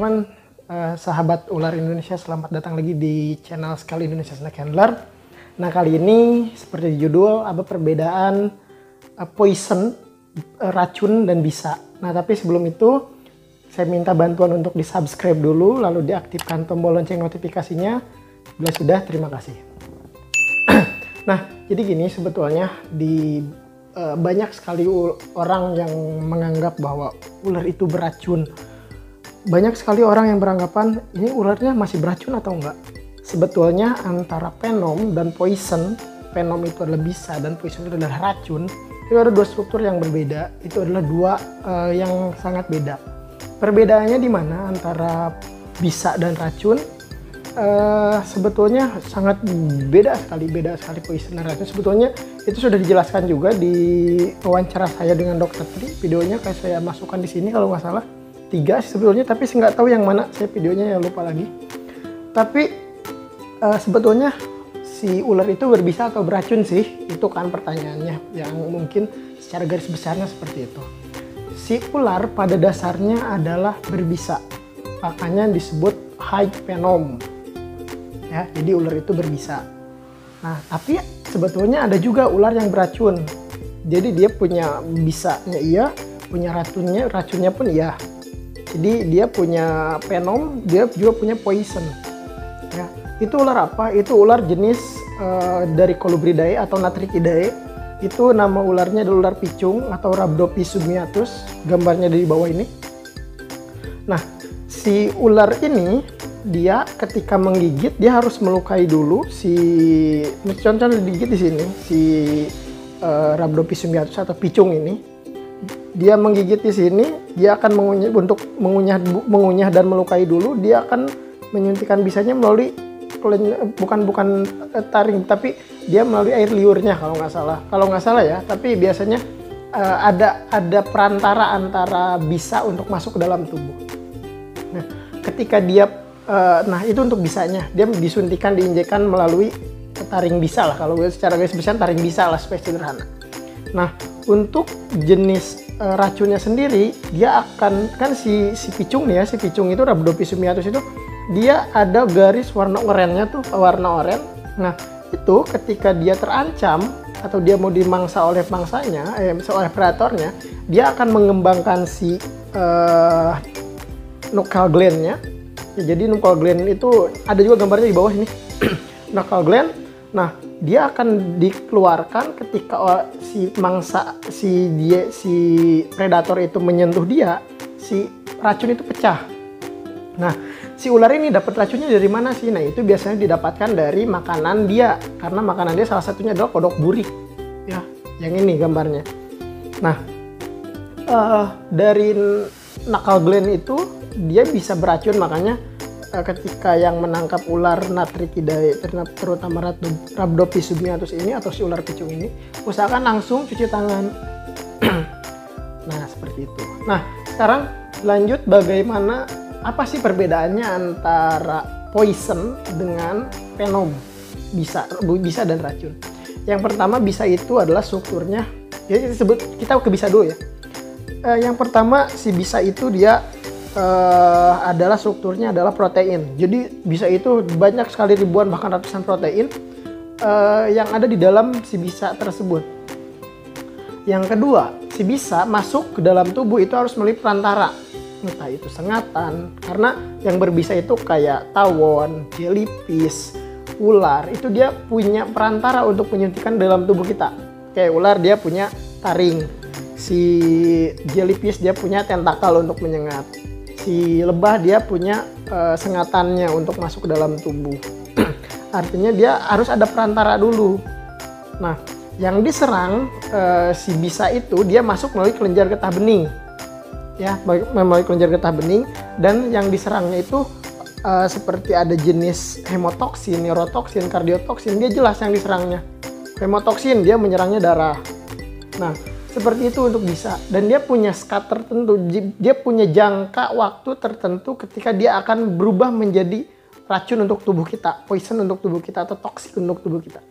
teman-teman, sahabat ular Indonesia, selamat datang lagi di channel Sekali Indonesia Snake Handler. Nah, kali ini seperti judul, apa perbedaan poison, racun dan bisa. Nah, tapi sebelum itu saya minta bantuan untuk di subscribe dulu, lalu diaktifkan tombol lonceng notifikasinya. Bila sudah, terima kasih. Nah, jadi gini, sebetulnya di banyak sekali orang yang menganggap bahwa ular itu beracun. Banyak sekali orang yang beranggapan ini ularnya masih beracun atau enggak. Sebetulnya antara venom dan poison, venom itu adalah bisa dan poison itu adalah racun, itu ada dua struktur yang berbeda. Itu adalah dua yang sangat beda. Perbedaannya di mana antara bisa dan racun? Sebetulnya sangat beda sekali poison dan racun. Sebetulnya itu sudah dijelaskan juga di wawancara saya dengan Dokter Tri. Videonya kayak saya masukkan di sini kalau nggak salah. 3 sebetulnya, tapi saya nggak tahu yang mana saya videonya, ya lupa lagi. Tapi sebetulnya si ular itu berbisa atau beracun sih? Itu kan pertanyaannya, yang mungkin secara garis besarnya seperti itu. Si ular pada dasarnya adalah berbisa, makanya disebut high venom. Ya, jadi ular itu berbisa. Nah, tapi sebetulnya ada juga ular yang beracun. Jadi dia punya bisanya iya, punya racunnya pun iya. Jadi dia punya venom, dia juga punya poison. Ya, itu ular apa? Itu ular jenis dari Colubridae atau Natrichidae. Itu nama ularnya adalah ular picung atau Rhabdopis submiatus. Gambarnya di bawah ini. Nah, si ular ini dia ketika menggigit dia harus melukai dulu contohnya digigit di sini si Rhabdopis submiatus atau picung ini. Dia menggigit di sini, dia akan mengunyah dan melukai dulu. Dia akan menyuntikkan bisanya melalui bukan taring, tapi dia melalui air liurnya kalau nggak salah ya. Tapi biasanya ada perantara antara bisa untuk masuk ke dalam tubuh. Nah, ketika dia itu untuk bisanya, dia diinjekkan melalui taring bisa lah. Kalau secara garis besar taring bisa lah, supaya sederhana. Nah, untuk jenis racunnya sendiri, dia akan si picung nih ya, si picung itu Rhabdopis submiatus itu dia ada garis warna oranye tuh, warna oranye. Nah, itu ketika dia terancam atau dia mau dimangsa oleh mangsanya, oleh predatornya, dia akan mengembangkan si nuchal gland-nya. Ya, jadi nuchal gland itu ada juga gambarnya di bawah ini. Nuchal gland. Nah, dia akan dikeluarkan ketika si predator itu menyentuh dia, si racun itu pecah. Nah, si ular ini dapat racunnya dari mana sih? Nah, itu biasanya didapatkan dari makanan dia, karena makanan dia salah satunya adalah kodok burik. Ya, yang ini gambarnya. Nah, dari nuchal gland itu dia bisa beracun, makanya ketika yang menangkap ular Natrichidae, terutama Rhabdopis submiatus ini atau si ular picung ini, usahakan langsung cuci tangan. Nah, seperti itu. Nah, sekarang lanjut bagaimana, apa sih perbedaannya antara poison dengan venom, bisa dan racun. Yang pertama, bisa itu adalah strukturnya, ya kita ke bisa dulu ya. Yang pertama, si bisa itu dia adalah strukturnya adalah protein. Jadi bisa itu banyak sekali, ribuan bahkan ratusan protein yang ada di dalam si bisa tersebut. Yang kedua, si bisa masuk ke dalam tubuh itu harus melalui perantara, entah itu sengatan, karena yang berbisa itu kayak tawon, jellyfish, ular, itu dia punya perantara untuk menyuntikkan dalam tubuh kita. Kayak ular dia punya taring, si jellyfish dia punya tentakel untuk menyengat. Si lebah dia punya sengatannya untuk masuk ke dalam tubuh. Artinya dia harus ada perantara dulu. Nah, yang diserang si bisa itu dia masuk melalui kelenjar getah bening. Ya, melalui kelenjar getah bening, dan yang diserangnya itu seperti ada jenis hemotoksin, neurotoksin, kardiotoksin, dia jelas yang diserangnya. Hemotoksin dia menyerangnya darah. Nah, seperti itu untuk bisa, dan dia punya skat tertentu, dia punya jangka waktu tertentu ketika dia akan berubah menjadi racun untuk tubuh kita, poison untuk tubuh kita, atau toksik untuk tubuh kita.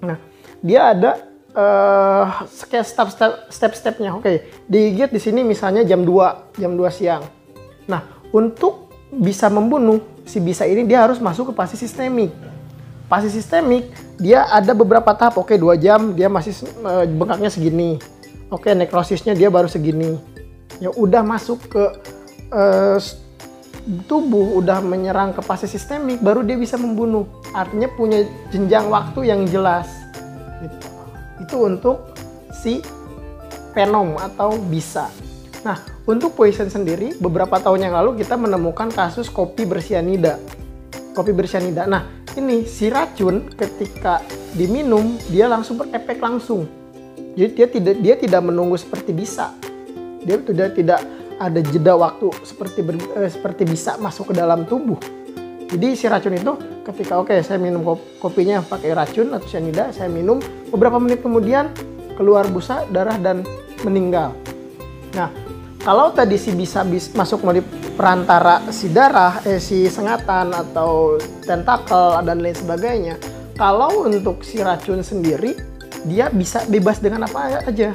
Nah, dia ada kayak step-stepnya. Oke, digigit di sini misalnya jam 2 siang. Nah, untuk bisa membunuh, si bisa ini dia harus masuk ke fase sistemik. Fase sistemik dia ada beberapa tahap. Oke, 2 jam dia masih bengkaknya segini. Oke, nekrosisnya dia baru segini. Ya udah masuk ke tubuh, udah menyerang ke fase sistemik, baru dia bisa membunuh. Artinya punya jenjang waktu yang jelas. Gitu. Itu untuk si Venom atau bisa. Nah, untuk poison sendiri, beberapa tahun yang lalu kita menemukan kasus kopi bersianida. Kopi bersianida. Nah, ini si racun ketika diminum dia langsung berefek langsung. Jadi dia tidak menunggu seperti bisa. Dia sudah tidak ada jeda waktu seperti bisa masuk ke dalam tubuh. Jadi si racun itu ketika saya minum kopinya pakai racun atau sianida, saya minum, beberapa menit kemudian keluar busa, darah, dan meninggal. Nah, kalau tadi si bisa masuk melalui perantara si darah, si sengatan atau tentakel dan lain sebagainya. Kalau untuk si racun sendiri, dia bisa bebas dengan apa aja.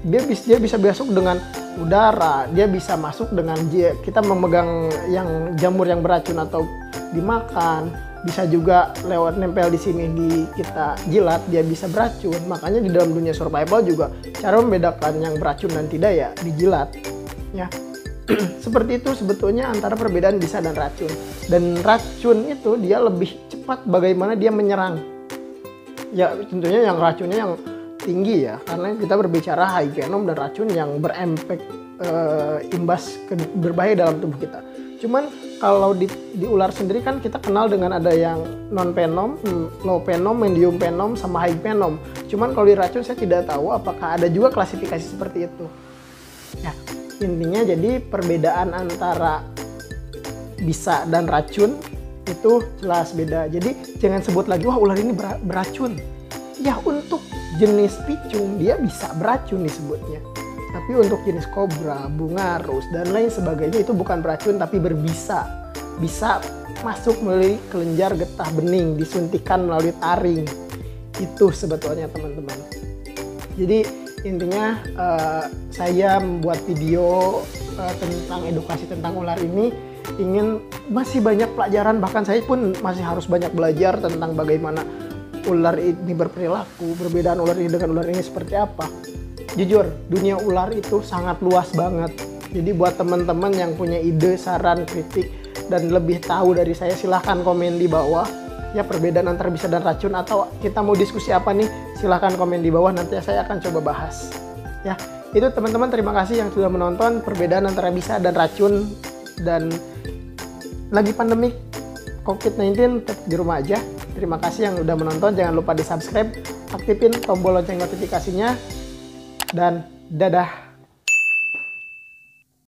Dia bisa masuk dengan udara, dia bisa masuk dengan kita memegang yang jamur yang beracun atau dimakan, bisa juga lewat nempel di sini kita jilat, dia bisa beracun. Makanya di dalam dunia survival juga cara membedakan yang beracun dan tidak ya dijilat. Ya. Seperti itu sebetulnya antara perbedaan bisa dan racun. Dan racun itu dia lebih cepat bagaimana dia menyerang. Ya tentunya yang racunnya yang tinggi ya, karena kita berbicara high venom dan racun yang berefek imbas berbahaya dalam tubuh kita. Cuman kalau di ular sendiri kan kita kenal dengan ada yang non venom, low venom, medium venom, sama high venom. Cuman kalau di racun saya tidak tahu apakah ada juga klasifikasi seperti itu. Ya, intinya jadi perbedaan antara bisa dan racun itu jelas beda. Jadi jangan sebut lagi wah ular ini beracun. Ya untuk jenis picung dia bisa beracun disebutnya. Tapi untuk jenis kobra, bungarus, dan lain sebagainya itu bukan beracun tapi berbisa. Bisa masuk melalui kelenjar getah bening, disuntikan melalui taring. Itu sebetulnya teman-teman. Jadi intinya saya membuat video tentang edukasi tentang ular ini ingin masih banyak pelajaran, bahkan saya pun masih harus banyak belajar tentang bagaimana ular ini berperilaku, perbedaan ular ini dengan ular ini seperti apa. Jujur, dunia ular itu sangat luas banget. Jadi buat teman-teman yang punya ide, saran, kritik, dan lebih tahu dari saya, silahkan komen di bawah. Ya perbedaan antara bisa dan racun, atau kita mau diskusi apa nih, silahkan komen di bawah, nanti saya akan coba bahas. Ya, itu teman-teman, terima kasih yang sudah menonton perbedaan antara bisa dan racun. Dan lagi pandemi COVID-19, tetap di rumah aja. Terima kasih yang udah menonton, jangan lupa di subscribe, aktifin tombol lonceng notifikasinya, dan dadah.